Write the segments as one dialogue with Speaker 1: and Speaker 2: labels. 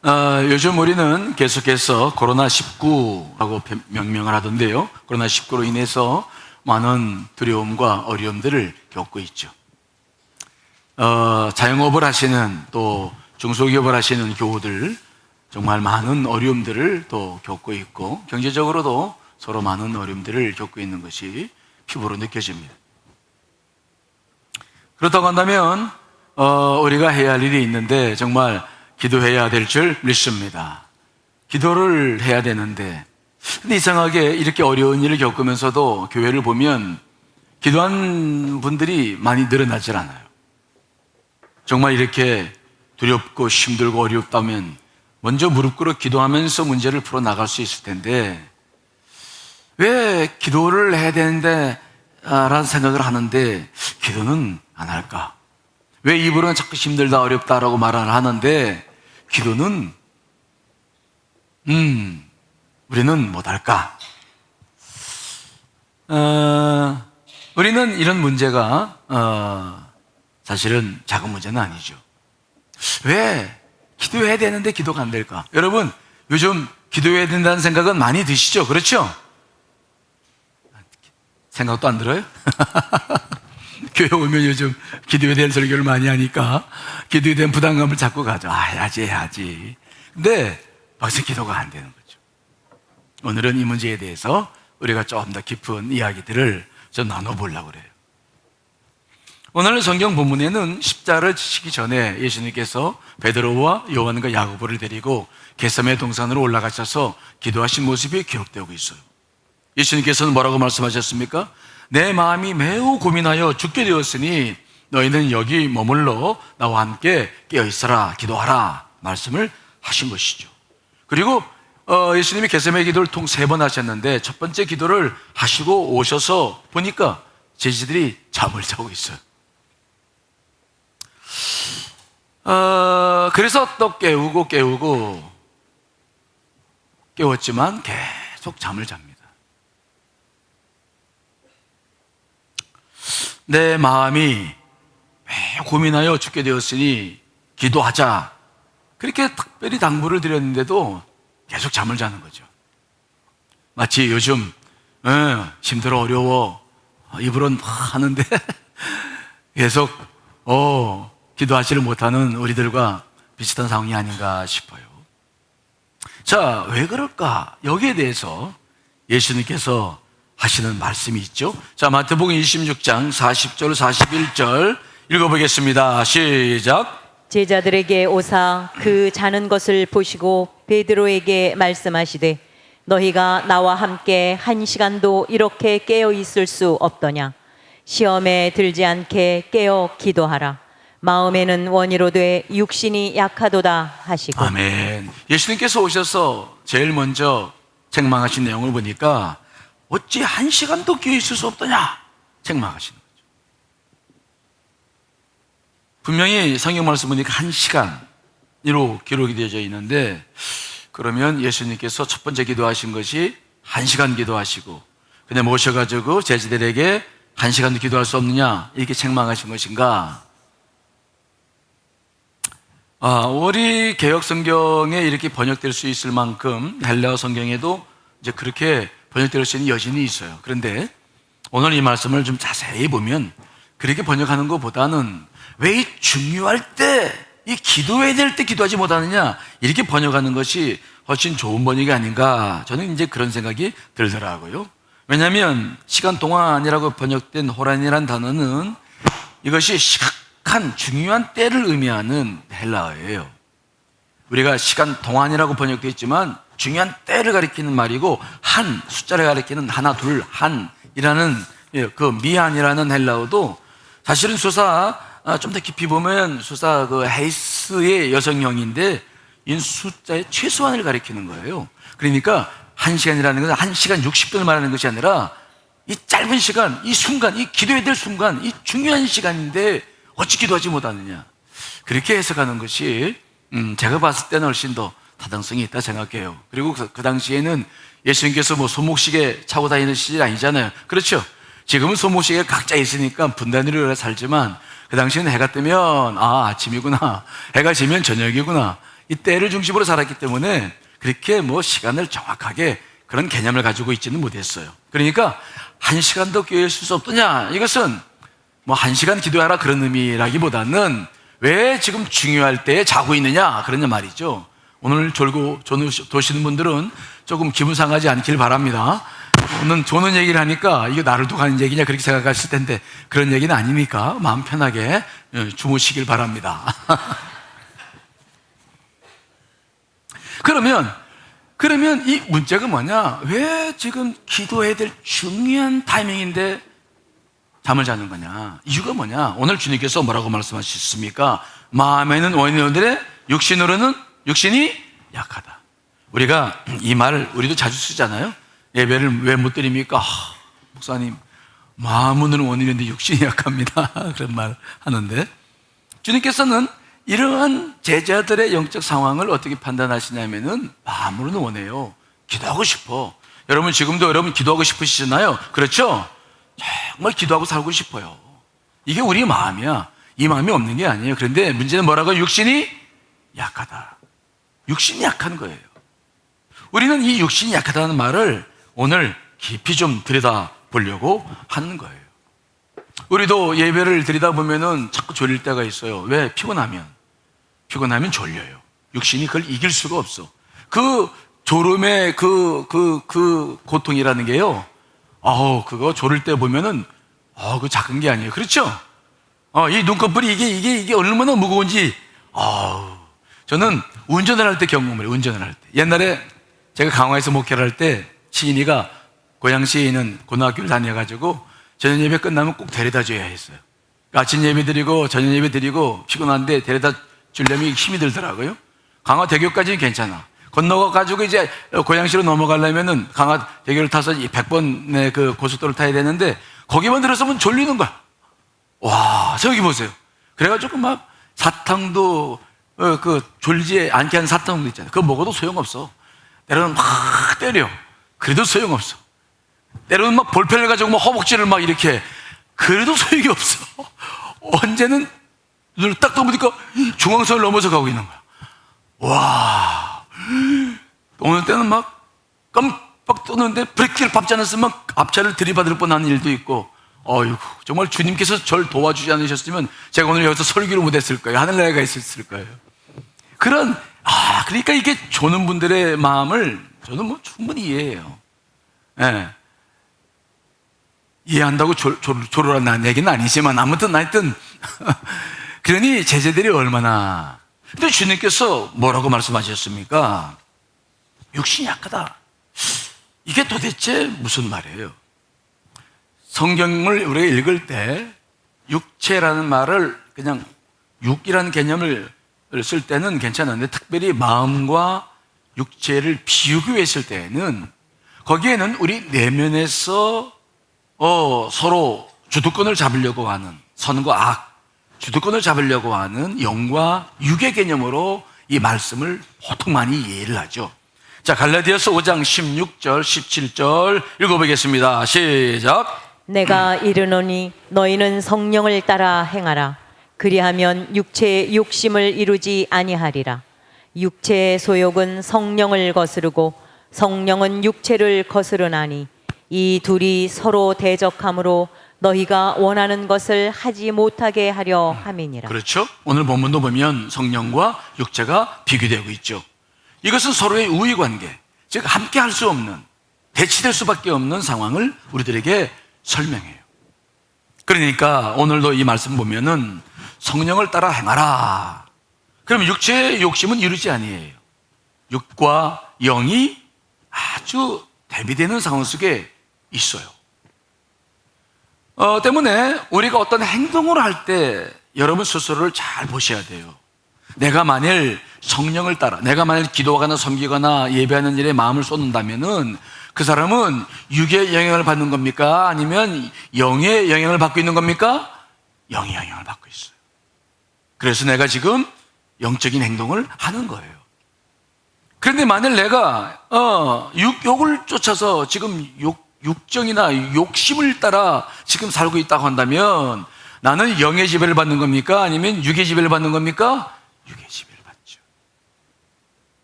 Speaker 1: 요즘 우리는 계속해서 코로나19라고 명명을 하던데요. 코로나19로 인해서 많은 두려움과 어려움들을 겪고 있죠. 자영업을 하시는 또 중소기업을 하시는 교우들 정말 많은 어려움들을 또 겪고 있고 경제적으로도 서로 많은 어려움들을 겪고 있는 것이 피부로 느껴집니다. 그렇다고 한다면 우리가 해야 할 일이 있는데 정말 기도해야 될 줄 믿습니다. 기도를 해야 되는데 근데 이상하게 이렇게 어려운 일을 겪으면서도 교회를 보면 기도한 분들이 많이 늘어나질 않아요. 정말 이렇게 두렵고 힘들고 어렵다면 먼저 무릎 꿇어 기도하면서 문제를 풀어나갈 수 있을 텐데 왜 기도를 해야 되는데 라는 생각을 하는데 기도는 안 할까? 왜 입으로는 자꾸 힘들다 어렵다라고 말을 하는데 기도는 우리는 못할까? 우리는 이런 문제가 사실은 작은 문제는 아니죠. 왜 기도해야 되는데 기도가 안 될까? 여러분 요즘 기도해야 된다는 생각은 많이 드시죠? 그렇죠? 생각도 안 들어요? 교회 오면 요즘 기도에 대한 설교를 많이 하니까 기도에 대한 부담감을 잡고 가죠. 해야지. 근데 벌써 기도가 안 되는 거죠. 오늘은 이 문제에 대해서 우리가 조금 더 깊은 이야기들을 좀 나눠보려고 그래요. 오늘 성경 본문에는 십자가를 지시기 전에 예수님께서 베드로와 요한과 야고보를 데리고 겟세마네 동산으로 올라가셔서 기도하신 모습이 기록되고 있어요. 예수님께서는 뭐라고 말씀하셨습니까? 내 마음이 매우 고민하여 죽게 되었으니 너희는 여기 머물러 나와 함께 깨어있어라 기도하라 말씀을 하신 것이죠. 그리고 예수님이 겟세마네 기도를 총 3번 하셨는데 첫 번째 기도를 하시고 오셔서 보니까 제자들이 잠을 자고 있어요. 그래서 또 깨웠지만 계속 잠을 잡니다. 내 마음이 매우 고민하여 죽게 되었으니 기도하자. 그렇게 특별히 당부를 드렸는데도 계속 잠을 자는 거죠. 마치 요즘 힘들어 어려워 입으로는 하는데 계속 기도하지를 못하는 우리들과 비슷한 상황이 아닌가 싶어요. 자, 왜 그럴까? 여기에 대해서 예수님께서 하시는 말씀이 있죠. 자, 마태복음 26장 40절 41절 읽어보겠습니다. 시작.
Speaker 2: 제자들에게 오사 그 자는 것을 보시고 베드로에게 말씀하시되 너희가 나와 함께 1시간도 이렇게 깨어 있을 수 없더냐. 시험에 들지 않게 깨어 기도하라. 마음에는 원이로되 육신이 약하도다 하시고.
Speaker 1: 아멘. 예수님께서 오셔서 제일 먼저 책망하신 내용을 보니까 어찌 1시간도 깨어 있을 수 없더냐 책망하시는 거죠. 분명히 성경 말씀 보니까 1시간으로 기록이 되어져 있는데 그러면 예수님께서 첫 번째 기도하신 것이 1시간 기도하시고 그냥 모셔가지고 제자들에게 1시간도 기도할 수 없느냐 이렇게 책망하신 것인가? 우리 개역 성경에 이렇게 번역될 수 있을 만큼 헬라어 성경에도 이제 그렇게 번역될 수 있는 여진이 있어요. 그런데 오늘 이 말씀을 좀 자세히 보면 그렇게 번역하는 것보다는 왜 이 중요할 때, 이 기도해야 될 때 기도하지 못하느냐 이렇게 번역하는 것이 훨씬 좋은 번역이 아닌가 저는 이제 그런 생각이 들더라고요. 왜냐하면 시간 동안이라고 번역된 호란이라는 단어는 이것이 시각한 중요한 때를 의미하는 헬라어예요. 우리가 시간 동안이라고 번역되어 있지만 중요한 때를 가리키는 말이고 한, 숫자를 가리키는 하나, 둘, 한이라는 그 미한이라는 헬라어도 사실은 수사 좀 더 깊이 보면 수사 그 헤이스의 여성형인데 이 숫자의 최소한을 가리키는 거예요. 그러니까 1시간이라는 것은 1시간 60분을 말하는 것이 아니라 이 짧은 시간, 이 순간, 이 기도해야 될 순간, 이 중요한 시간인데 어찌 기도하지 못하느냐 그렇게 해석하는 것이 제가 봤을 때는 훨씬 더 타당성이 있다 생각해요. 그리고 그 당시에는 예수님께서 뭐 손목시계 차고 다니는 시절이 아니잖아요. 그렇죠? 지금은 손목시계가 각자 있으니까 분단위로 살지만 그 당시에는 해가 뜨면 아침이구나, 해가 지면 저녁이구나 이 때를 중심으로 살았기 때문에 그렇게 뭐 시간을 정확하게 그런 개념을 가지고 있지는 못했어요. 그러니까 1시간도 교회에 있을 수 없더냐, 이것은 뭐 1시간 기도하라 그런 의미라기보다는 왜 지금 중요할 때에 자고 있느냐 그런 말이죠. 오늘 졸고 도시는 분들은 조금 기분 상하지 않길 바랍니다. 오늘 조는 얘기를 하니까 이게 나를 두고 하는 얘기냐 그렇게 생각하실 텐데 그런 얘기는 아니니까 마음 편하게 주무시길 바랍니다. 그러면 이 문제가 뭐냐? 왜 지금 기도해야 될 중요한 타이밍인데 잠을 자는 거냐? 이유가 뭐냐? 오늘 주님께서 뭐라고 말씀하셨습니까? 마음에는 원인이 오는데 육신이 약하다. 우리가 이 말을 우리도 자주 쓰잖아요. 예배를 왜 못 드립니까? 목사님, 마음은 원인인데 육신이 약합니다. 그런 말 하는데 주님께서는 이러한 제자들의 영적 상황을 어떻게 판단하시냐면은 마음으로는 원해요. 기도하고 싶어. 여러분 지금도 여러분 기도하고 싶으시잖아요. 그렇죠? 정말 기도하고 살고 싶어요. 이게 우리 마음이야. 이 마음이 없는 게 아니에요. 그런데 문제는 뭐라고? 육신이 약하다. 육신이 약한 거예요. 우리는 이 육신이 약하다는 말을 오늘 깊이 좀 들여다보려고 하는 거예요. 우리도 예배를 드리다 보면은 자꾸 졸릴 때가 있어요. 왜? 피곤하면 졸려요. 육신이 그걸 이길 수가 없어. 그 졸음의 그 고통이라는 게요. 그거 졸을 때 보면은, 그 작은 게 아니에요. 그렇죠? 이 눈꺼풀이 이게 얼마나 무거운지, 저는 운전을 할 때 경험을 해요. 운전을 할 때. 옛날에 제가 강화에서 목회를 할 때 시인이가 고양시에 있는 고등학교를 다녀가지고 저녁 예배 끝나면 꼭 데려다 줘야 했어요. 아침 예배 드리고 저녁 예배 드리고 피곤한데 데려다 주려면 힘이 들더라고요. 강화대교까지는 괜찮아. 건너가가지고 이제 고양시로 넘어가려면은 강화대교를 타서 100번의 그 고속도로를 타야 되는데 거기만 들어서면 졸리는 거야. 와, 저기 보세요. 그래가지고 막 사탕도 졸지 않게 하는 사탕도 있잖아요. 그거 먹어도 소용없어. 때로는 막 때려. 그래도 소용없어. 때로는 막 볼펜을 가지고 막 허벅지를 막 이렇게. 그래도 소용이 없어. 언제는 눈을 딱 떠보니까 중앙선을 넘어서 가고 있는 거야. 와. 어느 때는 막 깜빡 떴는데 브레이크를 밟지 않았으면 앞차를 들이받을 뻔한 일도 있고, 어이구, 정말 주님께서 저를 도와주지 않으셨으면 제가 오늘 여기서 설교를 못했을 거예요. 하늘나라에 가 있었을 거예요. 그러니까 이게 조는 분들의 마음을 저는 뭐 충분히 이해해요. 예. 이해한다고 조르라는 얘기는 아니지만 아무튼 하여튼 그러니 제자들이 얼마나. 근데 주님께서 뭐라고 말씀하셨습니까? 육신이 약하다. 이게 도대체 무슨 말이에요? 성경을 우리가 읽을 때 육체라는 말을 그냥 육이라는 개념을 쓸 때는 괜찮은데 특별히 마음과 육체를 비유했을 때에는 거기에는 우리 내면에서 서로 주도권을 잡으려고 하는 선과 악, 주도권을 잡으려고 하는 영과 육의 개념으로 이 말씀을 보통 많이 이해를 하죠. 자, 갈라디아서 5장 16절, 17절 읽어보겠습니다. 시작.
Speaker 2: 내가 이르노니 너희는 성령을 따라 행하라. 그리하면 육체의 욕심을 이루지 아니하리라. 육체의 소욕은 성령을 거스르고 성령은 육체를 거스르나니 이 둘이 서로 대적함으로 너희가 원하는 것을 하지 못하게 하려 함이니라.
Speaker 1: 그렇죠? 오늘 본문도 보면 성령과 육체가 비교되고 있죠. 이것은 서로의 우위 관계, 즉 함께 할 수 없는, 대치될 수밖에 없는 상황을 우리들에게 설명해요. 그러니까 오늘도 이 말씀 보면은 성령을 따라 행하라. 그럼 육체의 욕심은 이루지 아니에요. 육과 영이 아주 대비되는 상황 속에 있어요. 때문에 우리가 어떤 행동을 할 때 여러분 스스로를 잘 보셔야 돼요. 내가 만일 성령을 따라, 내가 만일 기도하거나 섬기거나 예배하는 일에 마음을 쏟는다면은 그 사람은 육의 영향을 받는 겁니까? 아니면 영의 영향을 받고 있는 겁니까? 영의 영향을 받고 있어요. 그래서 내가 지금 영적인 행동을 하는 거예요. 그런데 만일 내가 욕을 쫓아서 지금 육정이나 욕심을 따라 지금 살고 있다고 한다면 나는 영의 지배를 받는 겁니까? 아니면 육의 지배를 받는 겁니까? 육의 지배를 받죠.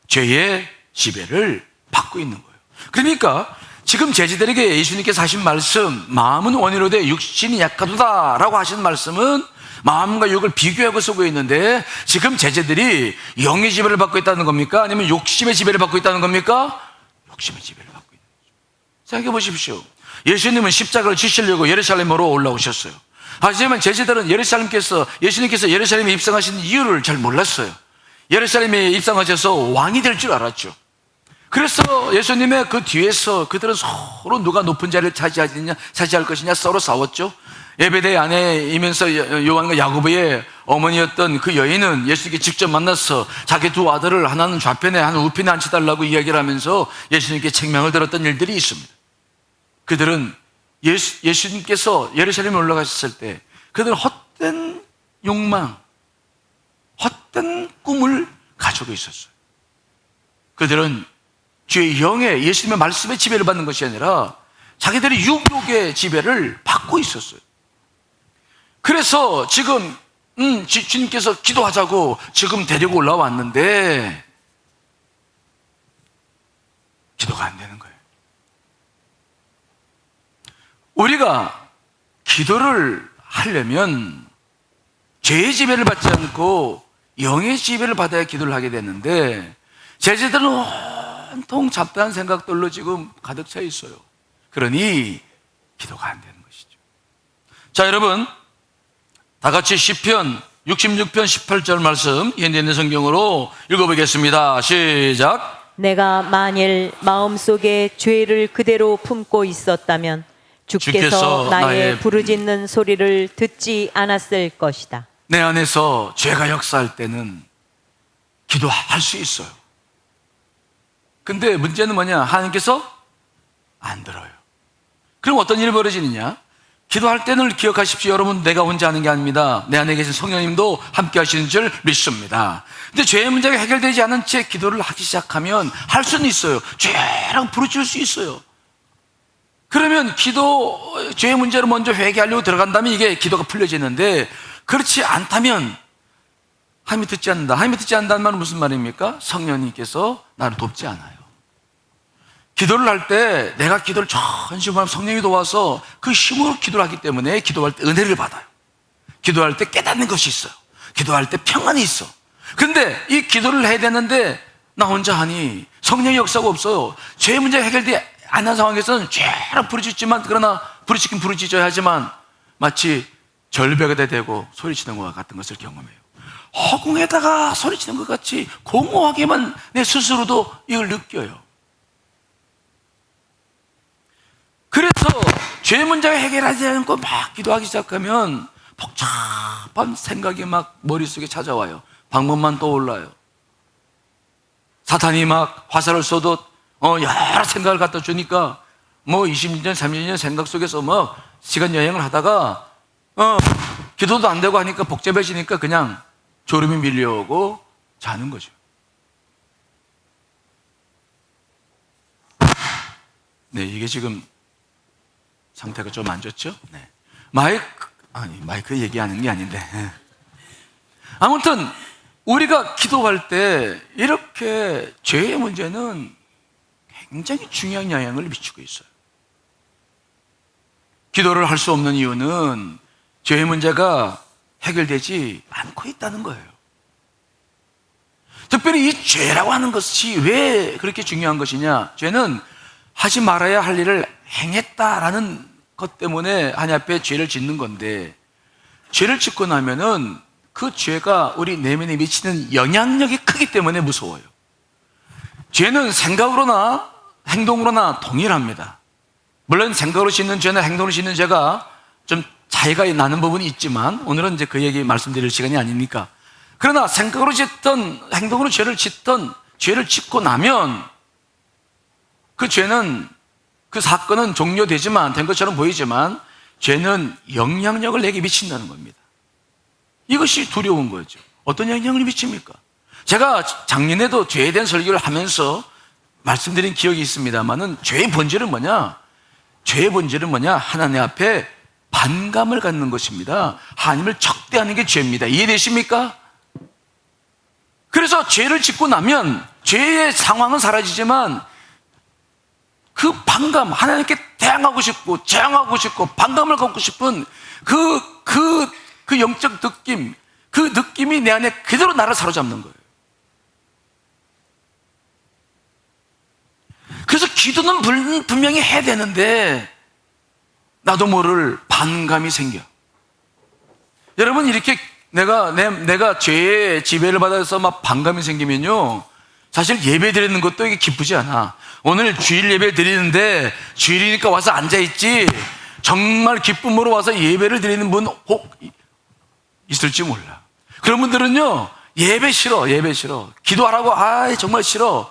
Speaker 1: 죄의 지배를 받고 있는 거예요. 그러니까 지금 제자들에게 예수님께서 하신 말씀, 마음은 원이로되 육신이 약하도다라고 하신 말씀은 마음과 육을 비교하고 쓰고 있는데, 지금 제자들이 영의 지배를 받고 있다는 겁니까? 아니면 욕심의 지배를 받고 있다는 겁니까? 욕심의 지배를 받고 있는 거죠. 생각해 보십시오. 예수님은 십자가를 지시려고 예루살렘으로 올라오셨어요. 하지만 제자들은 예수님께서 예루살렘에 입성하신 이유를 잘 몰랐어요. 예루살렘에 입성하셔서 왕이 될 줄 알았죠. 그래서 예수님의 그 뒤에서 그들은 서로 누가 높은 자리를 차지할 것이냐 서로 싸웠죠. 예배대 아내이면서 요한과 야고보의 어머니였던 그 여인은 예수님께 직접 만나서 자기 두 아들을 하나는 좌편에 하나는 우편에 앉혀달라고 이야기를 하면서 예수님께 책망을 들었던 일들이 있습니다. 그들은 예수님께서 예루살렘에 올라가셨을 때 그들은 헛된 욕망, 헛된 꿈을 가지고 있었어요. 그들은 주의 영의, 예수님의 말씀의 지배를 받는 것이 아니라 자기들이 육욕의 지배를 받고 있었어요. 그래서 지금 주님께서 기도하자고 지금 데리고 올라왔는데 기도가 안 되는 거예요. 우리가 기도를 하려면 죄의 지배를 받지 않고 영의 지배를 받아야 기도를 하게 되는데, 제자들은 온통 잡다한 생각들로 지금 가득 차 있어요. 그러니 기도가 안 되는 것이죠. 자, 여러분, 다 같이 시편 66편 18절 말씀 현대인의 성경으로 읽어보겠습니다. 시작.
Speaker 2: 내가 만일 마음속에 죄를 그대로 품고 있었다면 주께서 나의 부르짖는 소리를 듣지 않았을 것이다.
Speaker 1: 내 안에서 죄가 역사할 때는 기도할 수 있어요. 근데 문제는 뭐냐? 하나님께서 안 들어요. 그럼 어떤 일이 벌어지느냐? 기도할 때는 기억하십시오. 여러분, 내가 혼자 하는 게 아닙니다. 내 안에 계신 성령님도 함께 하시는 줄 믿습니다. 근데 죄의 문제가 해결되지 않은 채 기도를 하기 시작하면 할 수는 있어요. 죄라고 부르짖을 수 있어요. 그러면 죄의 문제를 먼저 회개하려고 들어간다면 이게 기도가 풀려지는데, 그렇지 않다면 하나님이 듣지 않는다. 하나님이 듣지 않는다는 말은 무슨 말입니까? 성령님께서 나를 돕지 않아요. 기도를 할 때 내가 기도를 전심으로 하면 성령이 도와서 그 힘으로 기도를 하기 때문에 기도할 때 은혜를 받아요. 기도할 때 깨닫는 것이 있어요. 기도할 때 평안이 있어. 근데 이 기도를 해야 되는데 나 혼자 하니 성령의 역사가 없어요. 죄의 문제가 해결되지 않는 상황에서는 죄라 부르짖지만, 그러나 부르짖긴 부르짖어야 하지만 마치 절벽에 대고 소리치는 것과 같은 것을 경험해요. 허공에다가 소리치는 것 같이 공허하게만 내 스스로도 이걸 느껴요. 그래서 죄 문제가 해결하지 않고 막 기도하기 시작하면 복잡한 생각이 막 머릿속에 찾아와요. 방법만 떠올라요. 사탄이 막 화살을 쏘듯 여러 생각을 갖다 주니까 20년, 30년 생각 속에서 시간 여행을 하다가 기도도 안 되고 하니까 복잡해지니까 그냥 졸음이 밀려오고 자는 거죠. 네, 이게 지금 상태가 좀 안 좋죠? 네. 마이크 얘기하는 게 아닌데. 아무튼 우리가 기도할 때 이렇게 죄의 문제는 굉장히 중요한 영향을 미치고 있어요. 기도를 할 수 없는 이유는 죄의 문제가 해결되지 않고 있다는 거예요. 특별히 이 죄라고 하는 것이 왜 그렇게 중요한 것이냐? 죄는 하지 말아야 할 일을 행했다라는 것 때문에 하나님 앞에 죄를 짓는 건데, 죄를 짓고 나면은 그 죄가 우리 내면에 미치는 영향력이 크기 때문에 무서워요. 죄는 생각으로나 행동으로나 동일합니다. 물론 생각으로 짓는 죄나 행동으로 짓는 죄가 좀 차이가 나는 부분이 있지만 오늘은 이제 그 얘기 말씀드릴 시간이 아니니까. 그러나 생각으로 짓던 행동으로 죄를 짓고 나면 그 죄는, 그 사건은 종료되지만, 된 것처럼 보이지만 죄는 영향력을 내게 미친다는 겁니다. 이것이 두려운 거죠. 어떤 영향을 미칩니까? 제가 작년에도 죄에 대한 설교를 하면서 말씀드린 기억이 있습니다만은 죄의 본질은 뭐냐? 죄의 본질은 뭐냐? 하나님 앞에 반감을 갖는 것입니다. 하나님을 적대하는 게 죄입니다. 이해되십니까? 그래서 죄를 짓고 나면 죄의 상황은 사라지지만 그 반감, 하나님께 대항하고 싶고 저항하고 싶고 반감을 갖고 싶은 그 영적 느낌, 그 느낌이 내 안에 그대로 나를 사로잡는 거예요. 그래서 기도는 분명히 해야 되는데 나도 모를 반감이 생겨. 여러분, 이렇게 내가 죄의 지배를 받아서 막 반감이 생기면요, 사실 예배 드리는 것도 이게 기쁘지 않아. 오늘 주일 예배 드리는데 주일이니까 와서 앉아있지, 정말 기쁨으로 와서 예배를 드리는 분 혹 있을지 몰라. 그런 분들은요, 예배 싫어. 기도하라고, 정말 싫어.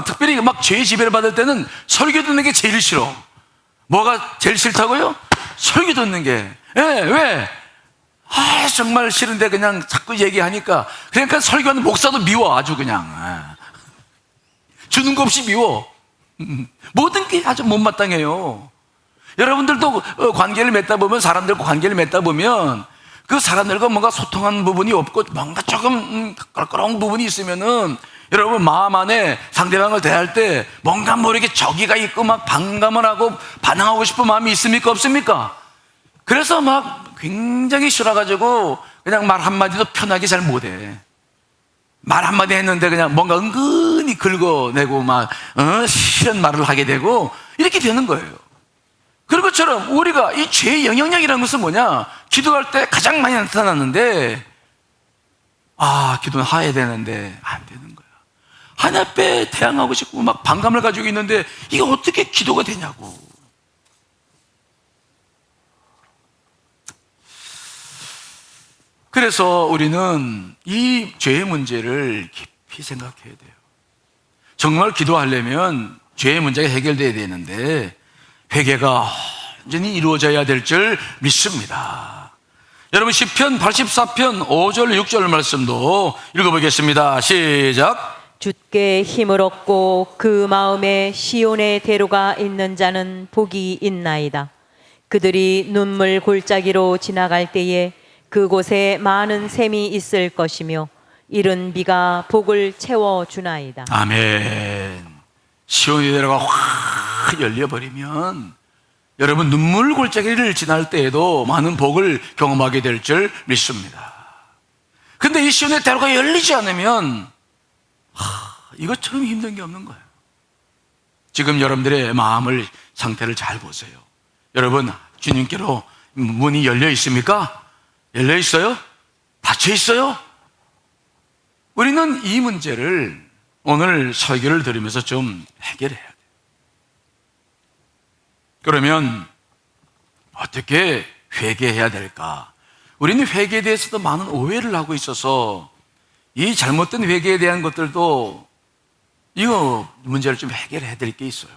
Speaker 1: 특별히 막 죄의 지배를 받을 때는 설교 듣는 게 제일 싫어. 뭐가 제일 싫다고요? 설교 듣는 게. 왜? 정말 싫은데 그냥 자꾸 얘기하니까. 그러니까 설교하는 목사도 미워, 아주 그냥. 주는 거 없이 미워. 모든 게 아주 못마땅해요. 여러분들도 관계를 맺다 보면, 사람들과 관계를 맺다 보면 그 사람들과 뭔가 소통하는 부분이 없고 뭔가 조금 껄끄러운 부분이 있으면은 여러분 마음 안에 상대방을 대할 때 뭔가 모르게 적이가 있고 막 반감을 하고 반항하고 싶은 마음이 있습니까? 없습니까? 그래서 막 굉장히 싫어가지고 그냥 말 한마디도 편하게 잘 못해. 말 한마디 했는데 그냥 뭔가 은근히 긁어내고 막 싫은 말을 하게 되고 이렇게 되는 거예요. 그런 것처럼 우리가 이 죄의 영향력이라는 것은 뭐냐? 기도할 때 가장 많이 나타나는데 기도는 해야 되는데 안 되는 거야. 하나님 앞에 대항하고 싶고 막 반감을 가지고 있는데 이게 어떻게 기도가 되냐고. 그래서 우리는 이 죄의 문제를 깊이 생각해야 돼요. 정말 기도하려면 죄의 문제가 해결돼야 되는데 회개가 완전히 이루어져야 될 줄 믿습니다. 여러분, 시편 84편 5절 6절 말씀도 읽어보겠습니다. 시작.
Speaker 2: 주께 힘을 얻고 그 마음에 시온의 대로가 있는 자는 복이 있나이다. 그들이 눈물 골짜기로 지나갈 때에 그곳에 많은 샘이 있을 것이며 이른 비가 복을 채워주나이다.
Speaker 1: 아멘. 시온의 대로가 확 열려버리면 여러분 눈물 골짜기를 지날 때에도 많은 복을 경험하게 될 줄 믿습니다. 근데 이 시온의 대로가 열리지 않으면 이것처럼 힘든 게 없는 거예요. 지금 여러분들의 마음을 상태를 잘 보세요. 여러분, 주님께로 문이 열려 있습니까? 열려 있어요? 닫혀 있어요? 우리는 이 문제를 오늘 설교를 들으면서 좀 해결해야 돼요. 그러면 어떻게 회개해야 될까? 우리는 회개에 대해서도 많은 오해를 하고 있어서 이 잘못된 회개에 대한 것들도 이거 문제를 좀 해결해야 될 게 있어요.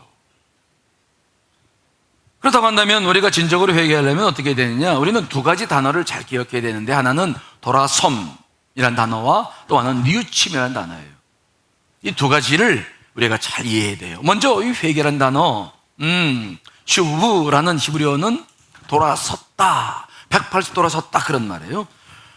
Speaker 1: 그렇다고 한다면 우리가 진정으로 회개하려면 어떻게 되느냐? 우리는 두 가지 단어를 잘 기억해야 되는데 하나는 돌아섬이라는 단어와 또 하나는 뉘우침이라는 단어예요. 이 두 가지를 우리가 잘 이해해야 돼요. 먼저 이 회개라는 단어, 슈브라는 히브리어는 돌아섰다, 180 돌아섰다 그런 말이에요.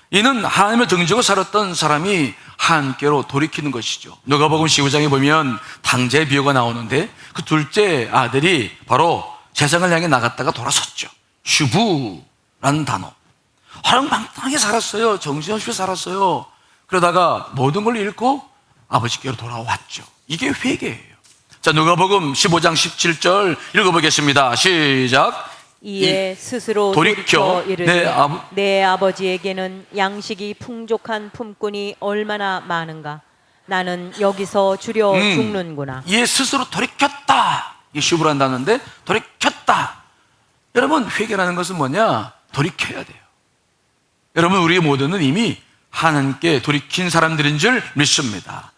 Speaker 1: 이는 하나님을 등지고 살았던 사람이 하나님께로 돌이키는 것이죠. 누가복음 15장에 보면 당자의 비유가 나오는데 그 둘째 아들이 바로 세상을 향해 나갔다가 돌아섰죠. 슈브라는 단어. 허랑방탕하게 살았어요. 정신없이 살았어요. 그러다가 모든 걸 잃고 아버지께로 돌아왔죠. 이게 회개예요. 자, 누가복음 15장 17절 읽어보겠습니다. 시작.
Speaker 2: 이에 스스로 돌이켜 이르되 내 아버지에게는 양식이 풍족한 품꾼이 얼마나 많은가. 나는 여기서 주려 죽는구나.
Speaker 1: 이에 스스로 돌이켰다. 이게 슈브란 단어인데 돌이켰다. 여러분, 회개라는 것은 뭐냐? 돌이켜야 돼요. 여러분, 우리 모두는 이미 하나님께 돌이킨 사람들인 줄 믿습니다.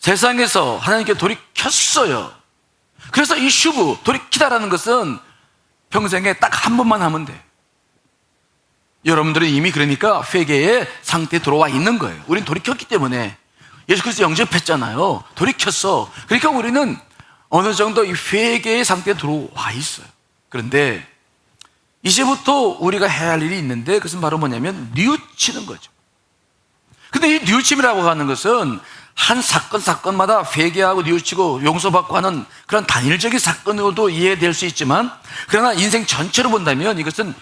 Speaker 1: 세상에서 하나님께 돌이켰어요. 그래서 이 슈브, 돌이키다라는 것은 평생에 딱 한 번만 하면 돼. 여러분들은 이미 그러니까 회개의 상태에 들어와 있는 거예요. 우린 돌이켰기 때문에 예수 그리스도 영접했잖아요. 돌이켰어. 그러니까 우리는 어느 정도 이 회개의 상태에 들어와 있어요. 그런데 이제부터 우리가 해야 할 일이 있는데 그것은 바로 뭐냐면 뉘우치는 거죠. 근데 이 뉘우침이라고 하는 것은 한 사건마다 회개하고 뉘우치고 용서받고 하는 그런 단일적인 사건으로도 이해될 수 있지만, 그러나 인생 전체로 본다면 이것은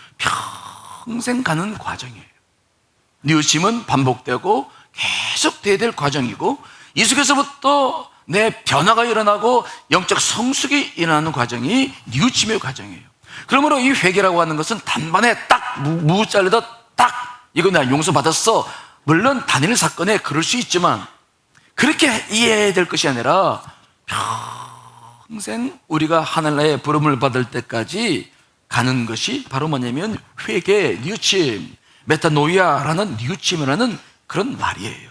Speaker 1: 평생 가는 과정이에요. 뉘우침은 반복되고 계속 돼야 될 과정이고, 이 속에서부터 내 변화가 일어나고 영적 성숙이 일어나는 과정이 뉘우침의 과정이에요. 그러므로 이 회개라고 하는 것은 단번에 딱 무 잘르듯 딱 이거 나 용서받았어, 물론 단일 사건에 그럴 수 있지만 그렇게 이해해야 될 것이 아니라 평생 우리가 하늘나라의 부름을 받을 때까지 가는 것이 바로 뭐냐면 회개, 뉘우침, 메타노이아라는 뉘우침이라는 그런 말이에요.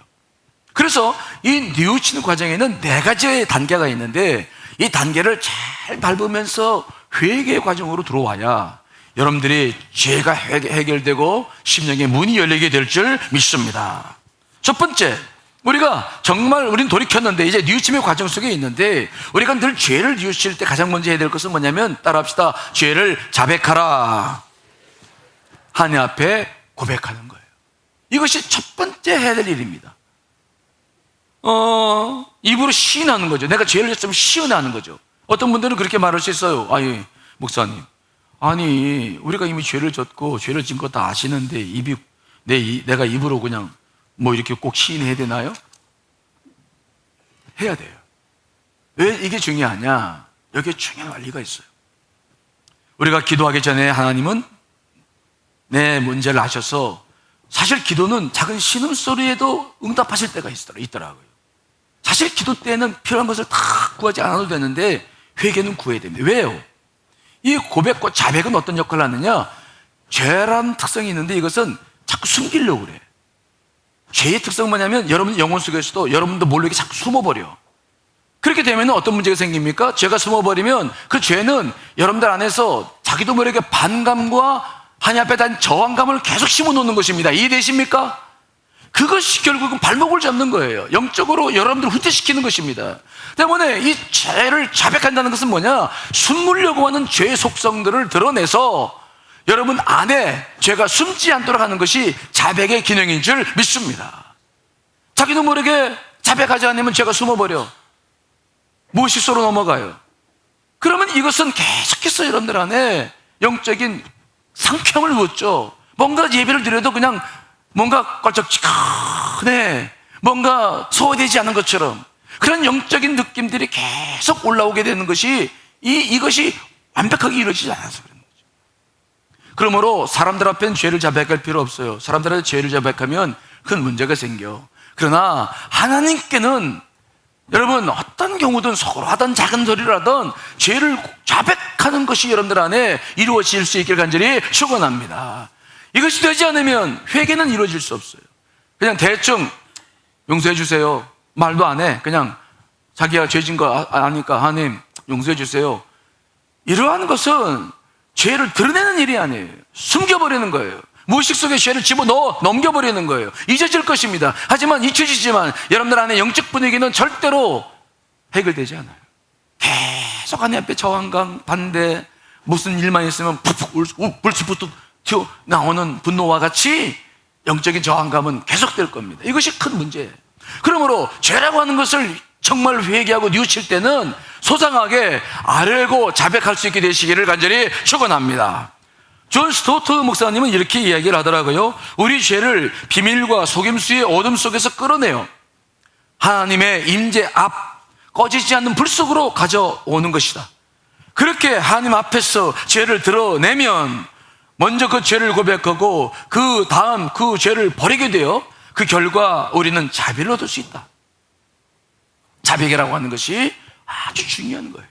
Speaker 1: 그래서 이 뉘우치는 과정에는 4가지의 단계가 있는데, 이 단계를 잘 밟으면서 회개의 과정으로 들어와야 여러분들이 죄가 해결되고 심령의 문이 열리게 될 줄 믿습니다. 첫 번째, 우리가 정말 우린 돌이켰는데 이제 뉘우침의 과정 속에 있는데, 우리가 늘 죄를 뉘우칠 때 가장 먼저 해야 될 것은 뭐냐면, 따라합시다. 죄를 자백하라. 하나님 앞에 고백하는 거예요. 이것이 첫 번째 해야 될 일입니다. 입으로 시인하는 거죠. 내가 죄를 졌으면 시인하는 거죠. 어떤 분들은 그렇게 말할 수 있어요. 아니, 목사님, 아니 우리가 이미 죄를 졌고 죄를 진 거 다 아시는데 내가 입으로 그냥 뭐 이렇게 꼭 시인해야 되나요? 해야 돼요. 왜 이게 중요하냐? 여기에 중요한 원리가 있어요. 우리가 기도하기 전에 하나님은 내 문제를 아셔서, 사실 기도는 작은 신음소리에도 응답하실 때가 있더라고요. 사실 기도 때는 필요한 것을 다 구하지 않아도 되는데 회개는 구해야 됩니다. 왜요? 이 고백과 자백은 어떤 역할을 하느냐? 죄라는 특성이 있는데 이것은 자꾸 숨기려고 그래. 죄의 특성은 뭐냐면 여러분 영혼 속에서도 여러분도 모르게 자꾸 숨어버려. 그렇게 되면 어떤 문제가 생깁니까? 죄가 숨어버리면 그 죄는 여러분들 안에서 자기도 모르게 반감과 하나님 앞에 대한 저항감을 계속 심어놓는 것입니다. 이해되십니까? 그것이 결국은 발목을 잡는 거예요. 영적으로 여러분들을 후퇴시키는 것입니다. 때문에 이 죄를 자백한다는 것은 뭐냐? 숨으려고 하는 죄의 속성들을 드러내서 여러분 안에 죄가 숨지 않도록 하는 것이 자백의 기능인 줄 믿습니다. 자기도 모르게 자백하지 않으면 죄가 숨어버려. 무의식적으로 넘어가요. 그러면 이것은 계속해서 여러분들 안에 영적인 상큼을 묻죠. 뭔가 예배를 드려도 그냥 뭔가 껄쩍지근해, 뭔가 소화되지 않은 것처럼 그런 영적인 느낌들이 계속 올라오게 되는 것이 이것이 완벽하게 이루어지지 않아서 그런 거죠. 그러므로 사람들 앞엔 죄를 자백할 필요 없어요. 사람들한테 죄를 자백하면 큰 문제가 생겨. 그러나 하나님께는 여러분 어떤 경우든 서로 하던 작은 소리를 하던 죄를 자백하는 것이 여러분들 안에 이루어질 수 있길 간절히 축원합니다. 이것이 되지 않으면 회개는 이루어질 수 없어요. 그냥 대충 용서해 주세요, 말도 안 해. 그냥 자기가 죄진 거 아니까 하나님 용서해 주세요. 이러한 것은 죄를 드러내는 일이 아니에요. 숨겨버리는 거예요. 무의식 속에 죄를 집어넣어 넘겨버리는 거예요. 잊어질 것입니다. 하지만 잊혀지지만 여러분들 안에 영적 분위기는 절대로 해결되지 않아요. 계속 하나님 앞에 저항감, 반대, 무슨 일만 있으면 푹푹 불쑥불쑥 튀어나오는 분노와 같이 영적인 저항감은 계속될 겁니다. 이것이 큰 문제예요. 그러므로 죄라고 하는 것을 정말 회개하고 뉘우칠 때는 소상하게 알고 자백할 수 있게 되시기를 간절히 축원합니다. 존 스토트 목사님은 이렇게 이야기를 하더라고요. 우리 죄를 비밀과 속임수의 어둠 속에서 끌어내요 하나님의 임재 앞, 꺼지지 않는 불 속으로 가져오는 것이다. 그렇게 하나님 앞에서 죄를 드러내면 먼저 그 죄를 고백하고 그 다음 그 죄를 버리게 되어 그 결과 우리는 자비를 얻을 수 있다. 자백이라고 하는 것이 아주 중요한 거예요.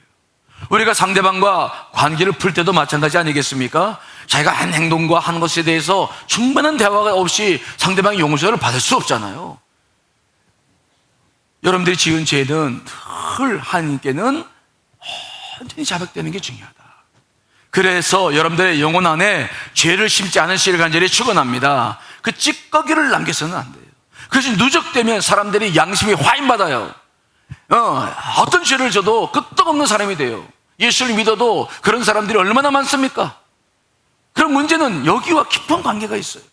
Speaker 1: 우리가 상대방과 관계를 풀 때도 마찬가지 아니겠습니까? 자기가 한 행동과 한 것에 대해서 충분한 대화가 없이 상대방의 용서를 받을 수 없잖아요. 여러분들이 지은 죄는 늘 하나님께는 온전히 자백되는 게 중요하다. 그래서 여러분들의 영혼 안에 죄를 심지 않으시길 간절히 축원합니다. 그 찌꺼기를 남겨서는 안 돼요. 그래서 누적되면 사람들이 양심이 화인받아요. 어떤 죄를 져도 끄떡없는 사람이 돼요. 예수를 믿어도 그런 사람들이 얼마나 많습니까? 그런 문제는 여기와 깊은 관계가 있어요.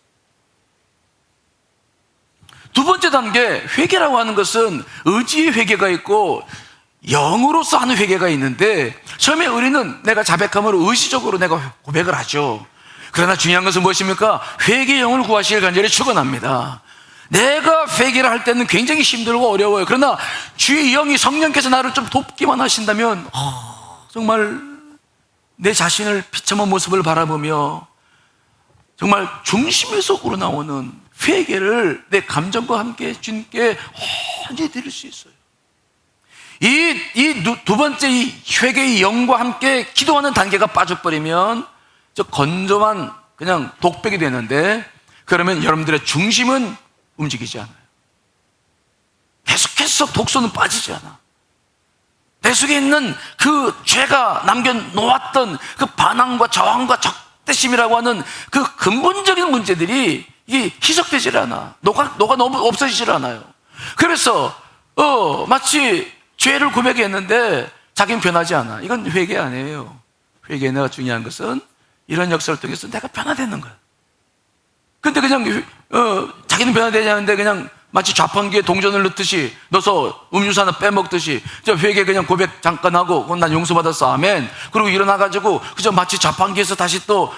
Speaker 1: 두 번째 단계 회개라고 하는 것은 의지의 회개가 있고 영으로서 하는 회개가 있는데, 처음에 우리는 내가 자백함으로 의지적으로 내가 고백을 하죠. 그러나 중요한 것은 무엇입니까? 회개의 영을 구하시길 간절히 축원합니다. 내가 회개를 할 때는 굉장히 힘들고 어려워요. 그러나 주의 영이, 성령께서 나를 좀 돕기만 하신다면 정말 내 자신을 비참한 모습을 바라보며 정말 중심에서 우러나오는 회개를 내 감정과 함께 주님께 온전히 드릴 수 있어요. 이 두 번째 이 회개의 영과 함께 기도하는 단계가 빠져버리면 저 건조한 그냥 독백이 되는데, 그러면 여러분들의 중심은 움직이지 않아요. 계속해서 독소는 빠지지 않아. 내 속에 있는 그 죄가 남겨놓았던 그 반항과 저항과 적대심이라고 하는 그 근본적인 문제들이 이게 희석되질 않아. 녹아 너무 없어지질 않아요. 그래서 마치 죄를 고백했는데 자기는 변하지 않아. 이건 회개 아니에요. 회개가 중요한 것은 이런 역사를 통해서 내가 변화되는 거야. 근데 그냥 자기는 변화되지 않는데 그냥 마치 자판기에 동전을 넣듯이 넣어서 음료수 하나 빼먹듯이 저 회개 그냥 고백 잠깐 하고 그건 난 용서받았어 아멘, 그리고 일어나가지고 그저 마치 자판기에서 다시 또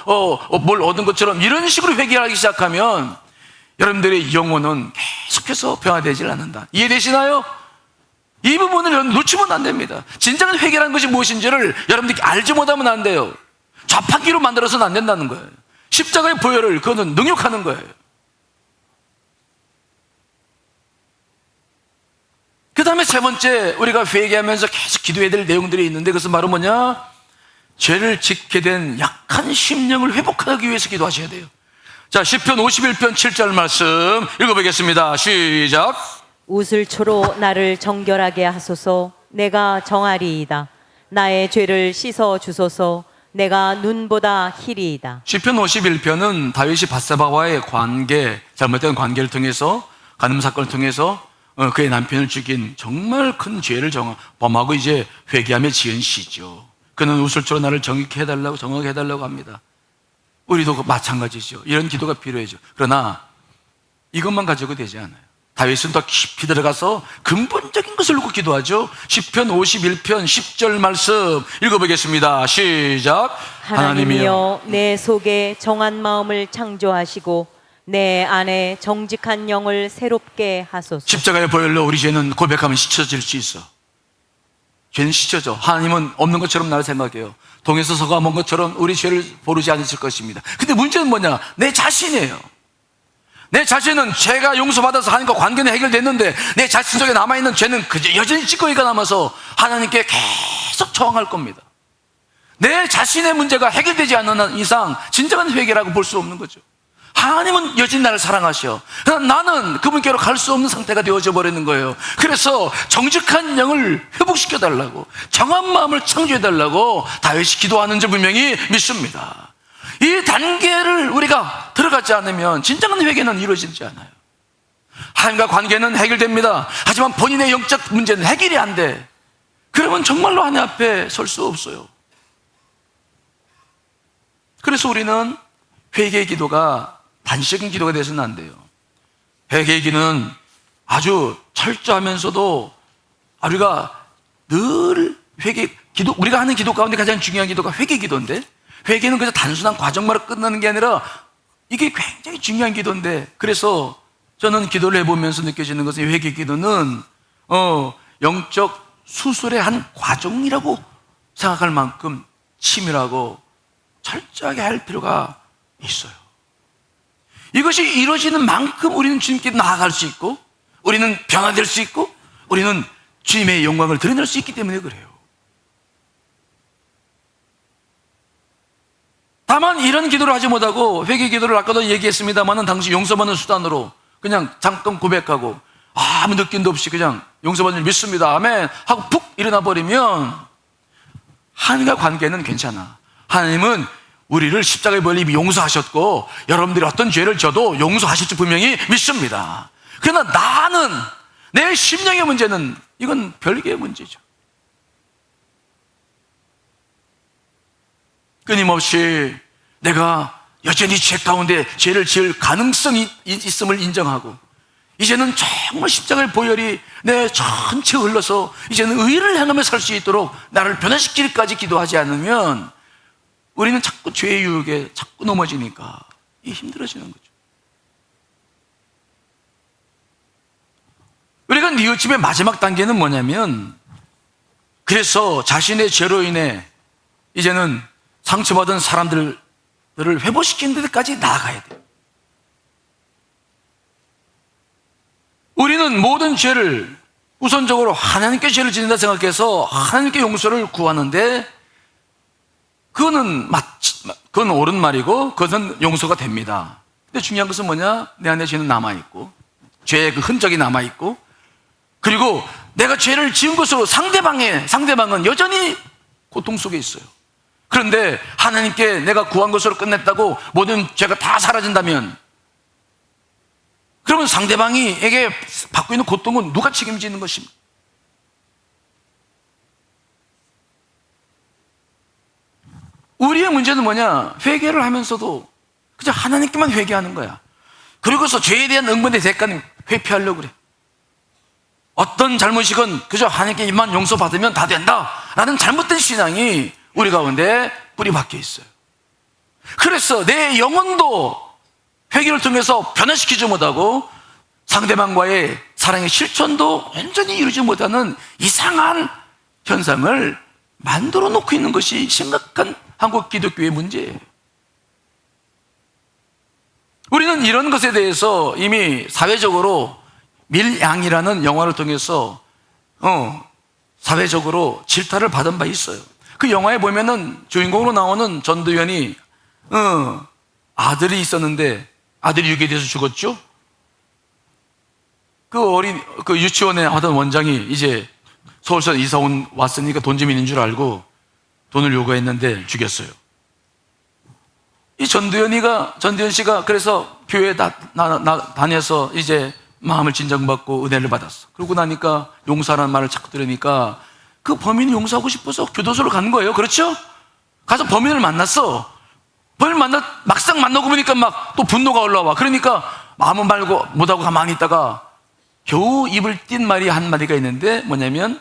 Speaker 1: 뭘 얻은 것처럼 이런 식으로 회개하기 시작하면 여러분들의 영혼은 계속해서 변화되질 않는다. 이해되시나요? 이 부분을 여러분 놓치면 안 됩니다. 진정한 회개라는 것이 무엇인지를 여러분들이 알지 못하면 안 돼요. 자판기로 만들어서는 안 된다는 거예요. 십자가의 보혈을 그거는 능욕하는 거예요. 그 다음에 세 번째 우리가 회개하면서 계속 기도해야 될 내용들이 있는데, 그것은 바로 뭐냐? 죄를 짓게 된 약한 심령을 회복하기 위해서 기도하셔야 돼요. 자, 시편 51편 7절 말씀 읽어보겠습니다. 시작.
Speaker 2: 우슬초로 나를 정결하게 하소서. 내가 정하리이다. 나의 죄를 씻어 주소서. 내가 눈보다 희리이다. 시편
Speaker 1: 51편은 다윗이 밧세바와의 관계, 잘못된 관계를 통해서, 간음 사건을 통해서 그의 남편을 죽인 정말 큰 죄를 범하고 이제 회개하며 지은 시죠. 그는 우슬초로 나를 정확히 해달라고 합니다. 우리도 마찬가지죠. 이런 기도가 필요해죠. 그러나 이것만 가지고 되지 않아요. 다윗은 더 깊이 들어가서 근본적인 것을 놓고 기도하죠. 시편 51편 10절 말씀 읽어보겠습니다. 시작.
Speaker 2: 하나님이여, 내 속에 정한 마음을 창조하시고 내 안에 정직한 영을 새롭게 하소서.
Speaker 1: 십자가의 보혈로 우리 죄는 고백하면 씻어질 수 있어. 죄는 씻어져. 하나님은 없는 것처럼 나를 생각해요. 동에서 서가 먼 것처럼 우리 죄를 보르지 않으실 것입니다. 근데 문제는 뭐냐? 내 자신이에요. 내 자신은 죄가 용서받아서 하나님과 관계는 해결됐는데 내 자신 속에 남아있는 죄는 여전히 찌꺼기가 남아서 하나님께 계속 저항할 겁니다. 내 자신의 문제가 해결되지 않는 이상 진정한 회개라고 볼 수 없는 거죠. 하나님은 여전히 나를 사랑하셔. 나는 그분께로 갈 수 없는 상태가 되어져 버리는 거예요. 그래서 정직한 영을 회복시켜달라고, 정한 마음을 창조해달라고 다윗이 기도하는 줄 분명히 믿습니다. 이 단계를 우리가 들어가지 않으면 진정한 회개는 이루어지지 않아요. 하나님과 관계는 해결됩니다. 하지만 본인의 영적 문제는 해결이 안 돼. 그러면 정말로 하나님 앞에 설 수 없어요. 그래서 우리는 회개의 기도가 단시적인 기도가 돼서는 안 돼요. 회개의 기도는 아주 철저하면서도 우리가 늘 우리가 하는 기도 가운데 가장 중요한 기도가 회개 기도인데, 회개는 그저 단순한 과정만으로 끝나는 게 아니라 이게 굉장히 중요한 기도인데, 그래서 저는 기도를 해보면서 느껴지는 것은 회개 기도는 영적 수술의 한 과정이라고 생각할 만큼 치밀하고 철저하게 할 필요가 있어요. 이것이 이루어지는 만큼 우리는 주님께 나아갈 수 있고, 우리는 변화될 수 있고, 우리는 주님의 영광을 드러낼 수 있기 때문에 그래요. 다만 이런 기도를 하지 못하고 회개 기도를 아까도 얘기했습니다만 당시 용서받는 수단으로 그냥 잠깐 고백하고 아무 느낌도 없이 그냥 용서받는 줄 믿습니다 아멘 하고 푹 일어나 버리면 하나님과 관계는 괜찮아. 하나님은 우리를 십자가에 보혈로 이미 용서하셨고 여러분들이 어떤 죄를 져도 용서하실 줄 분명히 믿습니다. 그러나 나는, 내 심령의 문제는 이건 별개의 문제죠. 끊임없이 내가 여전히 죄 가운데 죄를 지을 가능성이 있음을 인정하고 이제는 정말 십자가의 보혈이 내 전체 흘러서 이제는 의를 행하며 살 수 있도록 나를 변화시키기까지 기도하지 않으면 우리는 자꾸 죄의 유혹에 자꾸 넘어지니까 힘들어지는 거죠. 우리가 뉘우침의 마지막 단계는 뭐냐면, 그래서 자신의 죄로 인해 이제는 상처받은 사람들을 회복시키는 데까지 나아가야 돼요. 우리는 모든 죄를 우선적으로 하나님께 죄를 짓는다 생각해서 하나님께 용서를 구하는데, 그건 옳은 말이고 그것은 용서가 됩니다. 근데 중요한 것은 뭐냐? 내 안에 죄는 남아있고, 죄의 그 흔적이 남아있고, 그리고 내가 죄를 지은 것으로 상대방은 여전히 고통 속에 있어요. 그런데 하나님께 내가 구한 것으로 끝냈다고 모든 죄가 다 사라진다면, 그러면 상대방에게 받고 있는 고통은 누가 책임지는 것입니까? 우리의 문제는 뭐냐? 회개를 하면서도 그저 하나님께만 회개하는 거야. 그리고서 죄에 대한 응분의 대가는 회피하려고 그래. 어떤 잘못이건 그저 하나님께만 용서받으면 다 된다 라는 잘못된 신앙이 우리 가운데 뿌리 박혀 있어요. 그래서 내 영혼도 회개를 통해서 변화시키지 못하고 상대방과의 사랑의 실천도 완전히 이루지 못하는 이상한 현상을 만들어 놓고 있는 것이 심각한 한국 기독교의 문제예요. 우리는 이런 것에 대해서 이미 사회적으로 밀양이라는 영화를 통해서 사회적으로 질타를 받은 바 있어요. 그 영화에 보면은 주인공으로 나오는 전도연이 아들이 있었는데 아들이 유괴돼서 죽었죠. 그 유치원에 하던 원장이 이제 서울서 이사 왔으니까 돈 좀 있는 줄 알고 돈을 요구했는데 죽였어요. 이 전도연 씨가 그래서 교회에 다녀서 이제 마음을 진정받고 은혜를 받았어. 그러고 나니까 용서라는 말을 자꾸 들으니까 그 범인을 용서하고 싶어서 교도소로 간 거예요. 그렇죠? 가서 범인을 만났어. 막상 만나고 보니까 막 또 분노가 올라와. 그러니까 마음은 말고 못하고 가만히 있다가 겨우 입을 띈 말이 한마디가 있는데 뭐냐면,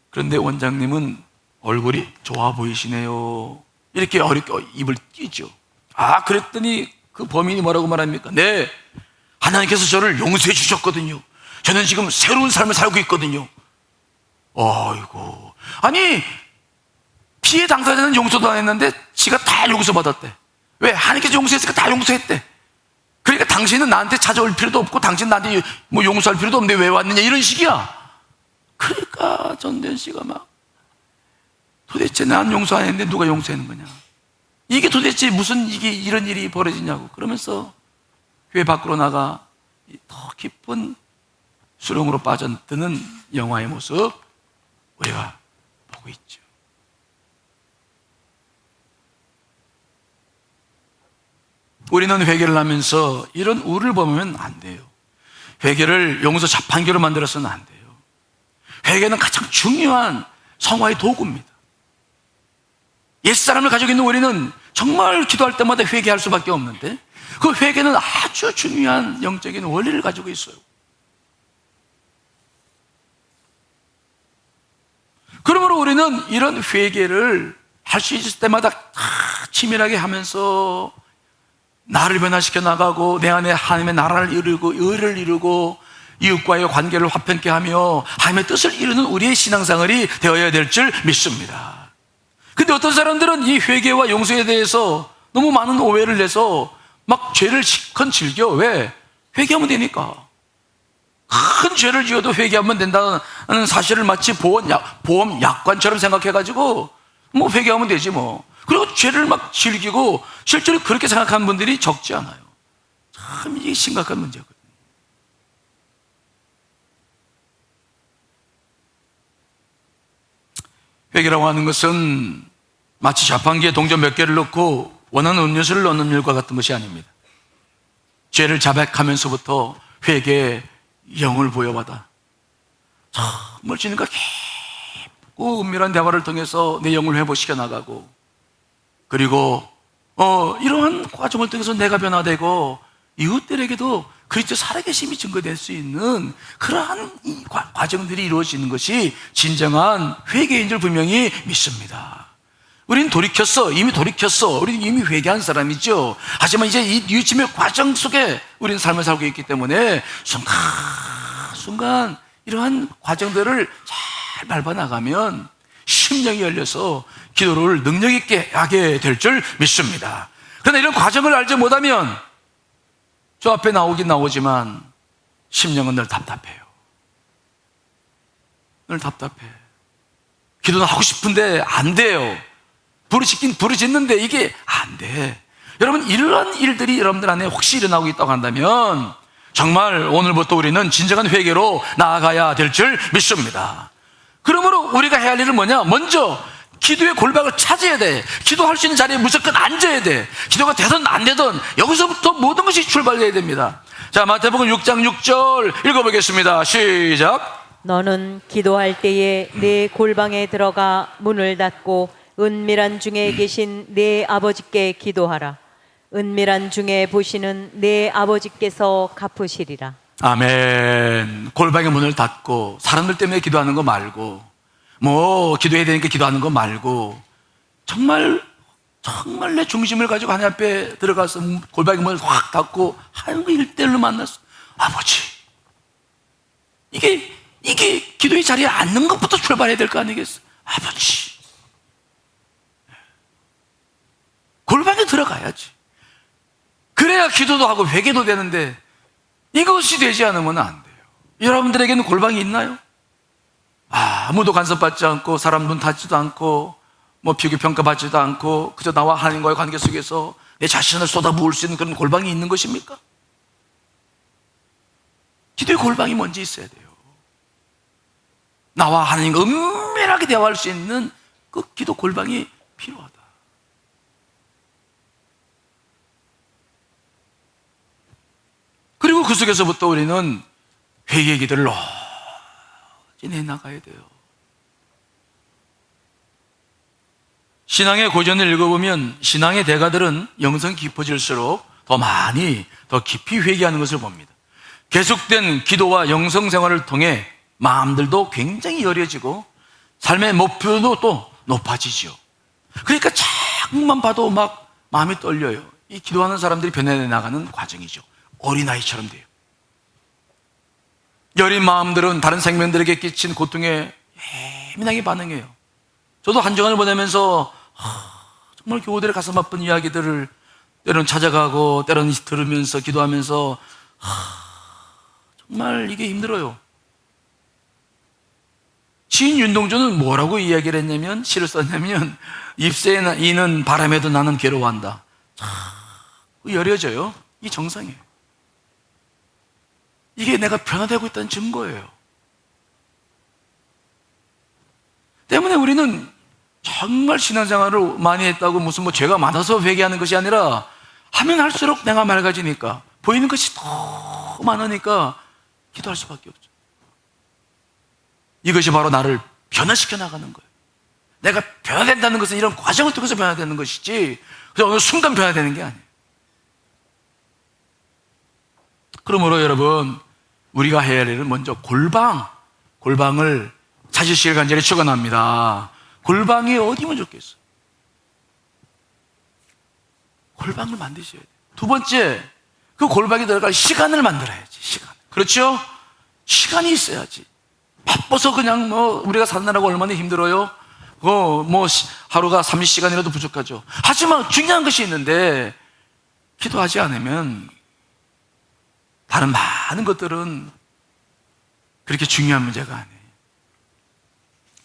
Speaker 1: 그런데 원장님은 얼굴이 좋아 보이시네요. 이렇게 어렵게 입을 띄죠. 그랬더니 그 범인이 뭐라고 말합니까? 네, 하나님께서 저를 용서해 주셨거든요. 저는 지금 새로운 삶을 살고 있거든요. 어이구. 아니, 피해 당사자는 용서도 안 했는데 지가 다 용서받았대. 왜? 하나님께서 용서했으니까 다 용서했대. 그러니까 당신은 나한테 찾아올 필요도 없고 당신 나한테 뭐 용서할 필요도 없는데 왜 왔느냐, 이런 식이야. 그러니까 전도연 씨가 막 도대체 난 용서 안 했는데 누가 용서하는 거냐, 이게 도대체 무슨 이런 일이 벌어지냐고 그러면서 교회 밖으로 나가 더 깊은 수렁으로 빠져드는 영화의 모습 우리가 보고 있죠. 우리는 회개를 하면서 이런 우를 범하면 안 돼요. 회개를 용서 자판기로 만들어서는 안 돼요. 회개는 가장 중요한 성화의 도구입니다. 옛사람을 가지고 있는 우리는 정말 기도할 때마다 회개할 수밖에 없는데, 그 회개는 아주 중요한 영적인 원리를 가지고 있어요. 그러므로 우리는 이런 회개를 할 수 있을 때마다 다 치밀하게 하면서 나를 변화시켜 나가고 내 안에 하나님의 나라를 이루고 의를 이루고 이웃과의 관계를 화평케 하며 하나님의 뜻을 이루는 우리의 신앙생활이 되어야 될 줄 믿습니다. 근데 어떤 사람들은 이 회개와 용서에 대해서 너무 많은 오해를 내서 막 죄를 실컷 즐겨. 왜? 회개하면 되니까. 큰 죄를 지어도 회개하면 된다는 사실을 마치 보험 약관처럼 생각해가지고 뭐 회개하면 되지 뭐. 그리고 죄를 막 즐기고 실제로 그렇게 생각하는 분들이 적지 않아요. 참 이게 심각한 문제거든요. 회개라고 하는 것은 마치 자판기에 동전 몇 개를 넣고 원하는 음료수를 넣는 일과 같은 것이 아닙니다. 죄를 자백하면서부터 회개의 영을 부여받아 정말 주님과 깊고 은밀한 대화를 통해서 내 영을 회복시켜 나가고, 그리고 이러한 과정을 통해서 내가 변화되고 이웃들에게도 그리스도 살아계심이 증거될 수 있는 그러한 이 과정들이 이루어지는 것이 진정한 회개인 줄 분명히 믿습니다. 우리는 돌이켰어. 이미 돌이켰어. 우리는 이미 회개한 사람이죠. 하지만 이제 이 뉘우침의 과정 속에 우리는 삶을 살고 있기 때문에 순간 이러한 과정들을 잘 밟아나가면 심령이 열려서 기도를 능력 있게 하게 될 줄 믿습니다. 그러나 이런 과정을 알지 못하면 저 앞에 나오긴 나오지만 심령은 늘 답답해요. 늘 답답해. 기도는 하고 싶은데 안 돼요. 부르짖긴 부르짖는데 이게 안 돼. 여러분, 이러한 일들이 여러분들 안에 혹시 일어나고 있다고 한다면 정말 오늘부터 우리는 진정한 회개로 나아가야 될 줄 믿습니다. 그러므로 우리가 해야 할 일은 뭐냐? 먼저 기도의 골방을 찾아야 돼. 기도할 수 있는 자리에 무조건 앉아야 돼. 기도가 되든 안 되든 여기서부터 모든 것이 출발해야 됩니다. 자, 마태복음 6장 6절 읽어보겠습니다. 시작.
Speaker 2: 너는 기도할 때에 내 골방에 들어가 문을 닫고 은밀한 중에 계신 내 아버지께 기도하라. 은밀한 중에 보시는 내 아버지께서 갚으시리라.
Speaker 1: 아멘. 골방의 문을 닫고 사람들 때문에 기도하는 거 말고, 뭐 기도해야 되니까 기도하는 거 말고, 정말 내 중심을 가지고 하나님 앞에 들어가서 골방의 문을 확 닫고 하나님과 1대1로 만났어. 아버지, 이게 기도의 자리에 앉는 것부터 출발해야 될 거 아니겠어? 아버지, 골방에 들어가야지. 그래야 기도도 하고 회개도 되는데 이것이 되지 않으면 안 돼요. 여러분들에게는 골방이 있나요? 아무도 간섭받지 않고 사람 눈 닿지도 않고 뭐 비교 평가받지도 않고 그저 나와 하나님과의 관계 속에서 내 자신을 쏟아부을 수 있는 그런 골방이 있는 것입니까? 기도의 골방이 먼저 있어야 돼요. 나와 하나님과 은밀하게 대화할 수 있는 그 기도 골방이 필요하다. 그리고 그 속에서부터 우리는 회개의 기도를 진해 나가야 돼요. 신앙의 고전을 읽어보면 신앙의 대가들은 영성이 깊어질수록 더 깊이 회개하는 것을 봅니다. 계속된 기도와 영성 생활을 통해 마음들도 굉장히 여려지고 삶의 목표도 또 높아지죠. 그러니까 자꾸만 봐도 막 마음이 떨려요. 이 기도하는 사람들이 변해 나가는 과정이죠. 어린아이처럼 돼요. 여린 마음들은 다른 생명들에게 끼친 고통에 예민하게 반응해요. 저도 한 주간을 보내면서 정말 교우들의 가슴 아픈 이야기들을 때로는 찾아가고 때로는 들으면서 기도하면서 정말 이게 힘들어요. 시인 윤동주는 뭐라고 이야기를 했냐면, 시를 썼냐면, 잎새에 이는 바람에도 나는 괴로워한다. 여려져요. 이 정상이에요. 이게 내가 변화되고 있다는 증거예요. 때문에 우리는 정말 신앙생활을 많이 했다고 무슨 뭐 죄가 많아서 회개하는 것이 아니라 하면 할수록 내가 맑아지니까, 보이는 것이 더 많으니까 기도할 수밖에 없죠. 이것이 바로 나를 변화시켜 나가는 거예요. 내가 변화된다는 것은 이런 과정을 통해서 변화되는 것이지 그냥 어느 순간 변화되는 게 아니에요. 그러므로 여러분, 우리가 해야 할 일은 먼저 골방을 찾으시길 간절히 축원합니다. 골방이 어디면 좋겠어요? 골방을 만드셔야 돼요. 두 번째, 그 골방에 들어갈 시간을 만들어야지. 시간. 그렇죠? 시간이 있어야지. 바빠서 그냥 우리가 사느라고 얼마나 힘들어요? 하루가 30시간이라도 부족하죠. 하지만 중요한 것이 있는데 기도하지 않으면 다른 많은 것들은 그렇게 중요한 문제가 아니에요.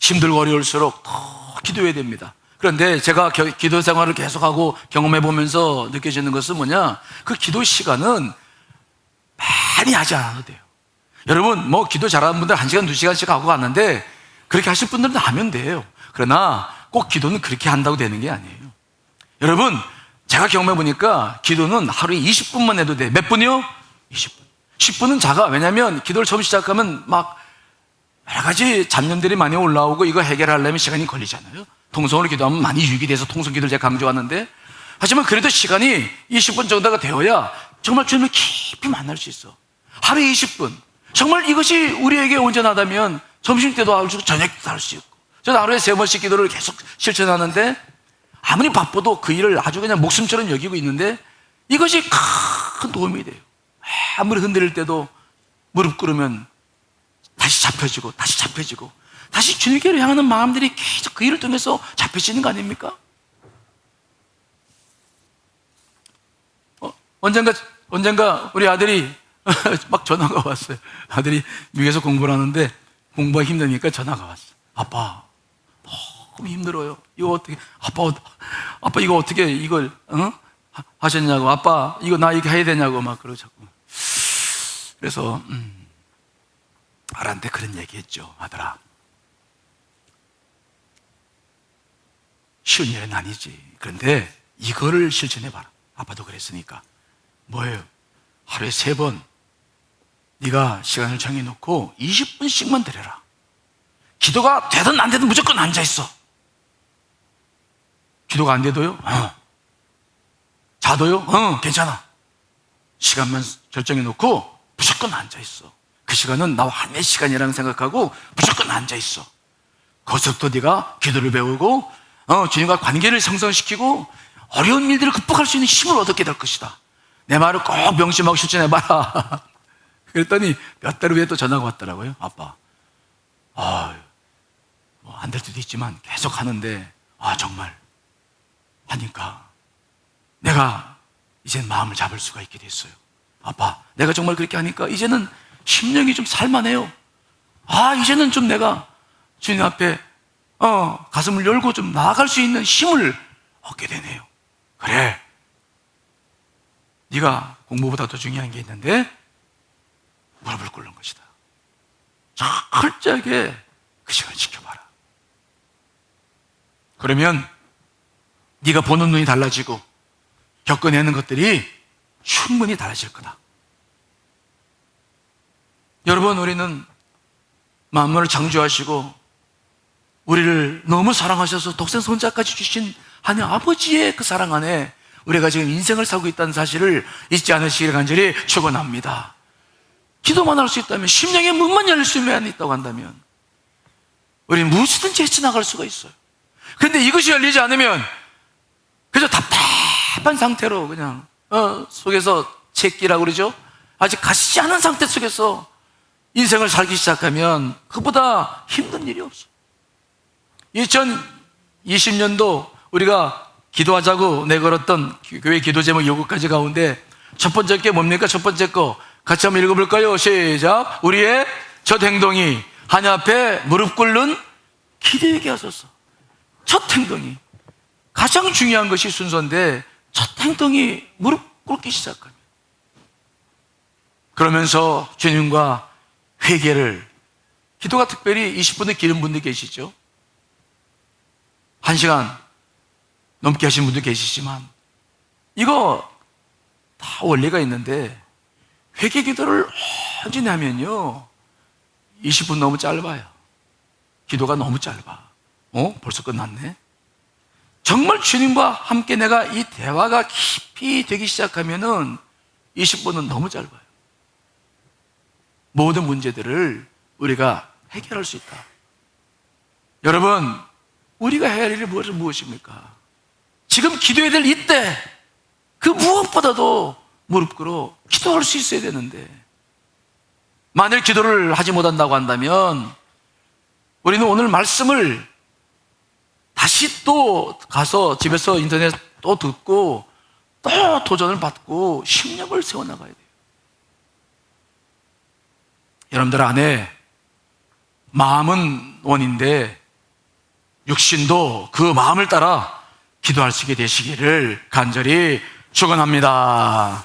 Speaker 1: 힘들고 어려울수록 더 기도해야 됩니다. 그런데 제가 기도 생활을 계속하고 경험해 보면서 느껴지는 것은 뭐냐? 그 기도 시간은 많이 하지 않아도 돼요. 여러분, 기도 잘하는 분들 1시간, 2시간씩 하고 갔는데 그렇게 하실 분들은 하면 돼요. 그러나 꼭 기도는 그렇게 한다고 되는 게 아니에요. 여러분, 제가 경험해 보니까 기도는 하루에 20분만 해도 돼. 몇 분이요? 20분. 10분은 작아. 왜냐하면 기도를 처음 시작하면 막 여러 가지 잡념들이 많이 올라오고 이거 해결하려면 시간이 걸리잖아요. 통성으로 기도하면 많이 유익이 돼서 통성 기도를 제가 강조하는데, 하지만 그래도 시간이 20분 정도가 되어야 정말 주님을 깊이 만날 수 있어. 하루에 20분. 정말 이것이 우리에게 온전하다면 점심 때도 할 수 있고 저녁 때도 할 수 있고. 저는 하루에 3번씩 기도를 계속 실천하는데 아무리 바빠도 그 일을 아주 그냥 목숨처럼 여기고 있는데 이것이 큰 도움이 돼요. 아무리 흔들릴 때도 무릎 꿇으면 다시 잡혀지고 다시 잡혀지고 다시 주님께로 향하는 마음들이 계속 그 일을 통해서 잡혀지는 거 아닙니까? 언젠가 우리 아들이 막 전화가 왔어요. 아들이 미국에서 공부를 하는데 공부가 힘드니까 전화가 왔어. 아빠, 너무 힘들어요. 이거 어떻게, 아빠 이거 어떻게 이걸 하셨냐고. 아빠 이거 나 이렇게 해야 되냐고 막 그러자고. 그래서 아들한테 그런 얘기했죠. 아들아, 쉬운 일은 아니지. 그런데 이거를 실천해봐라. 아빠도 그랬으니까. 뭐예요? 하루에 3번 네가 시간을 정해놓고 20분씩만 드려라. 기도가 되든 안 되든 무조건 앉아있어. 기도가 안 돼도요? 자도요? 괜찮아. 시간만 결정해놓고 무조건 앉아있어. 그 시간은 나와 하나의 시간이라는 생각하고 무조건 앉아있어. 거기서부터 네가 기도를 배우고 주님과 관계를 형성시키고 어려운 일들을 극복할 수 있는 힘을 얻게 될 것이다. 내 말을 꼭 명심하고 실천해봐라. 그랬더니 몇 달 후에 또 전화가 왔더라고요. 아빠, 안 될 수도 있지만 계속 하는데 정말 하니까 내가 이젠 마음을 잡을 수가 있게 됐어요. 아빠, 내가 정말 그렇게 하니까 이제는 심령이 좀 살만해요. 이제는 좀 내가 주님 앞에 가슴을 열고 좀 나아갈 수 있는 힘을 얻게 되네요. 그래, 네가 공부보다 더 중요한 게 있는데 무릎을 꿇는 것이다. 철저하게 그 시간을 지켜봐라. 그러면 네가 보는 눈이 달라지고 겪어내는 것들이 충분히 달라질 거다. 여러분, 우리는 만물을 창조하시고 우리를 너무 사랑하셔서 독생 손자까지 주신 하나님 아버지의 그 사랑 안에 우리가 지금 인생을 살고 있다는 사실을 잊지 않으시기를 간절히 축원합니다. 기도만 할 수 있다면, 심령의 문만 열릴 수만 있다고 한다면 우리는 무엇이든지 헤쳐나갈 수가 있어요. 그런데 이것이 열리지 않으면 그저 답답한 상태로 그냥 속에서 채끼라고 그러죠. 아직 가시지 않은 상태 속에서 인생을 살기 시작하면 그보다 힘든 일이 없어요. 2020년도 우리가 기도하자고 내걸었던 교회 기도 제목 7가지 가운데 첫 번째 게 뭡니까? 첫 번째 거 같이 한번 읽어볼까요? 시작. 우리의 첫 행동이 하나님 앞에 무릎 꿇는 기도에게 하소서. 첫 행동이 가장 중요한 것이 순서인데 첫 행동이 무릎 꿇기 시작합니다. 그러면서 주님과 회개를, 기도가 특별히 20분을 기는 분들 계시죠. 1시간 넘게 하신 분도 계시지만 이거 다 원리가 있는데 회개 기도를 온전히 하면요 20분 너무 짧아요. 기도가 너무 짧아. 벌써 끝났네. 정말 주님과 함께 내가 이 대화가 깊이 되기 시작하면은 20분은 너무 짧아요. 모든 문제들을 우리가 해결할 수 있다. 여러분, 우리가 해야 할 일이 무엇입니까? 지금 기도해야 될 이때 그 무엇보다도 무릎 꿇어 기도할 수 있어야 되는데, 만일 기도를 하지 못한다고 한다면 우리는 오늘 말씀을 다시 또 가서 집에서 인터넷 또 듣고 또 도전을 받고 신념을 세워나가야 돼요. 여러분들 안에 마음은 원인데 육신도 그 마음을 따라 기도할 수 있게 되시기를 간절히 축원합니다.